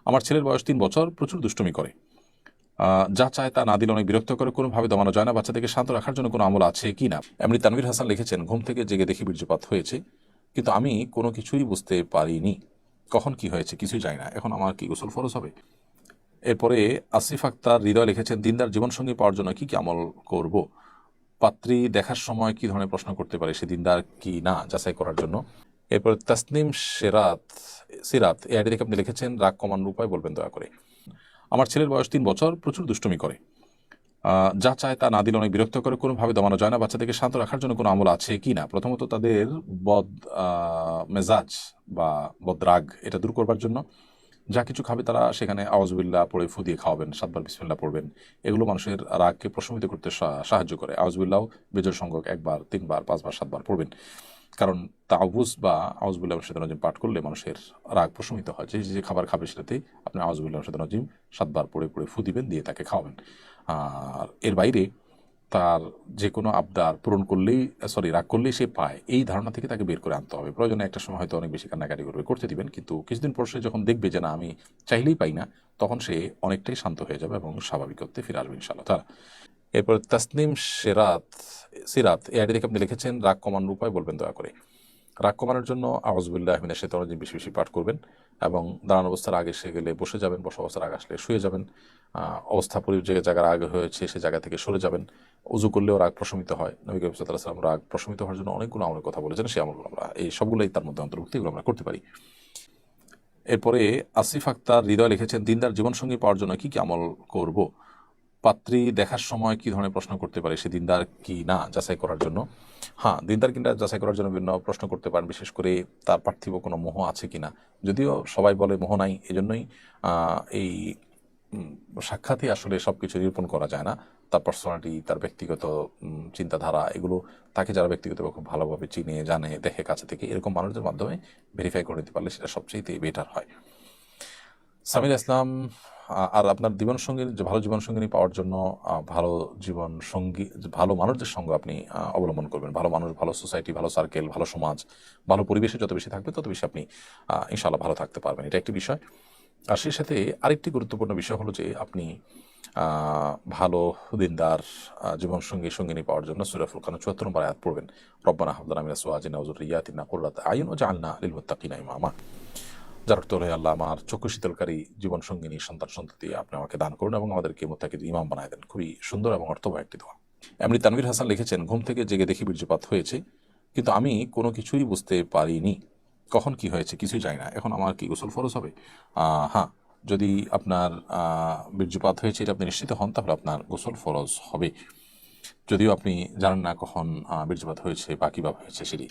আমার ছেলের বয়স 3 বছর, প্রচুর দুষ্টুমি করে। যা চায় তা না দিলে অনেক বিরক্ত করে, কোনোভাবে দমানো যায় না। বাচ্চাদেরকে শান্ত রাখার জন্য কোনো আমল আছে কি না? এমনি তানভীর হাসান লিখেছেন, ঘুম থেকে জেগে দেখি বীর্যপাত হয়েছে, কিন্তু আমি কোনো কিছুই বুঝতে পারিনি। কখন কি হয়েছে কিছুই জানি না। এখন আমার কি গোসল ফরজ হবে? এরপরে আসিফ আক্তার হৃদয় লিখেছেন, দিনদার জীবনসঙ্গী পাওয়ার জন্য কি কি আমল করব? পাত্রী দেখার সময় কি ধরনের প্রশ্ন করতে পারে সে দিনদার কি না যাচাই করার জন্য। এরপর তাসনিম সিরাত এই আইডি থেকে আপনি লিখেছেন, রাগ কমানোর উপায় বলবেন দয়া করে। আমার ছেলের বয়স 3 বছর, প্রচুর দুষ্টুমি করে। যা চায় তা না দিলে অনেক বিরক্ত করে, কোনোভাবে দমানো যায় না। বাচ্চাদেরকে শান্ত রাখার জন্য কোনো আমল আছে কি না? প্রথমত তাদের বদ মেজাজ বা বদরাগ এটা দূর করবার জন্য যা কিছু খাবে তারা সেখানে আউযুবিল্লাহ পড়ে ফু দিয়ে খাওয়াবেন, 7 বার বিসমিল্লাহ পড়বেন। এগুলো মানুষের রাগকে প্রশমিত করতে সাহায্য করে। আউযুবিল্লাহ বেজোড় সংখ্যক 1 বার, 3 বার, 5 বার, 7 বার পড়বেন। কারণ তাওবুজ বা আউযুবিল্লাহ মিনাশ শাইতানির রাজিম পাঠ করলে মানুষের রাগ প্রশমিত হয়। যে খাবার খাবে সেটাতেই আপনি আউযুবিল্লাহ মিনাশ শাইতানির রাজিম 7 বার পড়ে ফু দিবেন, দিয়ে তাকে খাওয়াবেন। আর এর বাইরে তার যে কোনো আবদার পূরণ করলেই রাগ করলেই সে পায়, এই ধারণা থেকে তাকে বের করে আনতে হবে। প্রয়োজনে একটা সময় হয়তো অনেক বেশি কান্নাকাটি করতে দিবেন, কিন্তু কিছুদিন পর সে যখন দেখবে যে না আমি চাইলেই পাই না, তখন সে অনেকটাই শান্ত হয়ে যাবে এবং স্বাভাবিকত্বে ফিরে আসবে ইনশাআল্লাহ তাআলা। এরপর তাসনিম সিরাত এই আইডি থেকে আপনি লিখেছেন, রাগ কমানোর উপায় বলবেন দয়া করে। রাগ কমানোর জন্য আউযুবিল্লাহি মিনাশ শাইতানির রাজিম বেশি বেশি পাঠ করবেন এবং দাঁড়ানো অবস্থার আগে এসে গেলে বসে যাবেন, বসা অবস্থার আগে আসলে শুয়ে যাবেন। যে জায়গার আগে হয়েছে সে জায়গা থেকে সরে যাবেন। উজু করলেও রাগ প্রশমিত হয়। নবী করিম সাল্লাল্লাহু আলাইহি ওয়াসাল্লাম রাগ প্রশমিত হওয়ার জন্য অনেকগুলো আমলের কথা বলেছেন, সেই আমলগুলো আমরা এই সবগুলোই তার মধ্যে অন্তর্ভুক্ত, এগুলো আমরা করতে পারি। এরপরে আসিফ আক্তার হৃদয় লিখেছেন, দিনদার জীবনসঙ্গী পাওয়ার জন্য কি কি আমল করব? পাত্রী দেখার সময় কি ধরনের প্রশ্ন করতে পারে সে দিনদার কি না যাচাই করার জন্য। হ্যাঁ, দিনদার কিনা যাচাই করার জন্য বিভিন্ন প্রশ্ন করতে পারেন, বিশেষ করে তার পার্থিব কোনো মোহ আছে কিনা। যদিও সবাই বলে মোহ নাই, এজন্যই এই সাক্ষাৎই আসলে সব কিছু নিরূপণ করা যায় না। তার পার্সোনালিটি, তার ব্যক্তিগত চিন্তাধারা, এগুলো তাকে যারা ব্যক্তিগতভাবে খুব ভালোভাবে চিনে জানে দেখে কাছে থেকে, এরকম মানুষদের মাধ্যমে ভেরিফাই করে নিতে পারলে সেটা সবচেয়ে বেটার হয়। সামির ইসলাম, আর আপনার জীবনসঙ্গীর যে ভালো জীবনসঙ্গিনী পাওয়ার জন্য ভালো জীবনসঙ্গী, ভালো মানুষদের সঙ্গ আপনি অবলম্বন করবেন। ভালো মানুষ, ভালো সোসাইটি, ভালো সার্কেল, ভালো সমাজ, ভালো পরিবেশে যত বেশি থাকবে তত বেশি আপনি ইনশাআল্লাহ ভালো থাকতে পারবেন। এটা একটি বিষয়। আর সেই সাথে আরেকটি গুরুত্বপূর্ণ বিষয় হলো যে আপনি ভালো দিনদার সঙ্গিনী পাওয়ার জন্য সূরা ফুরকানের ৭৪ নম্বর আয়াত পড়বেন। রব্বানা হাব লানা মিন আজওয়াজিনা ওয়া যুররিয়্যাতিনা কুররাতা আয়ুন ওয়াজআলনা লিল মুত্তাকিনা ইমামা। যার অর্থ হলো, আল্লাহ আমার চক্ষু শীতলকারী জীবনসঙ্গিনী সন্তান সন্ততি আপনি আমাকে দান করুন এবং আমাদেরকে মুত্তাকিদের ইমাম বানায় দেন। খুবই সুন্দর এবং অর্থবহ একটি দোয়া। এমনি তানভীর হাসান লিখেছেন, ঘুম থেকে জেগে দেখি বীর্যপাত হয়েছে, কিন্তু আমি কোনো কিছুই বুঝতে পারিনি। কখন কি হয়েছে কিছুই জানি না। এখন আমার কি গোসল ফরজ হবে? হ্যাঁ, যদি আপনার বীর্যপাত হয়েছে এটা আপনি নিশ্চিত হন, তাহলে আপনার গোসল ফরজ হবে। যদিও আপনি জানেন না কখন বীর্যপাত হয়েছে বা কিভাবে হয়েছে সেটি।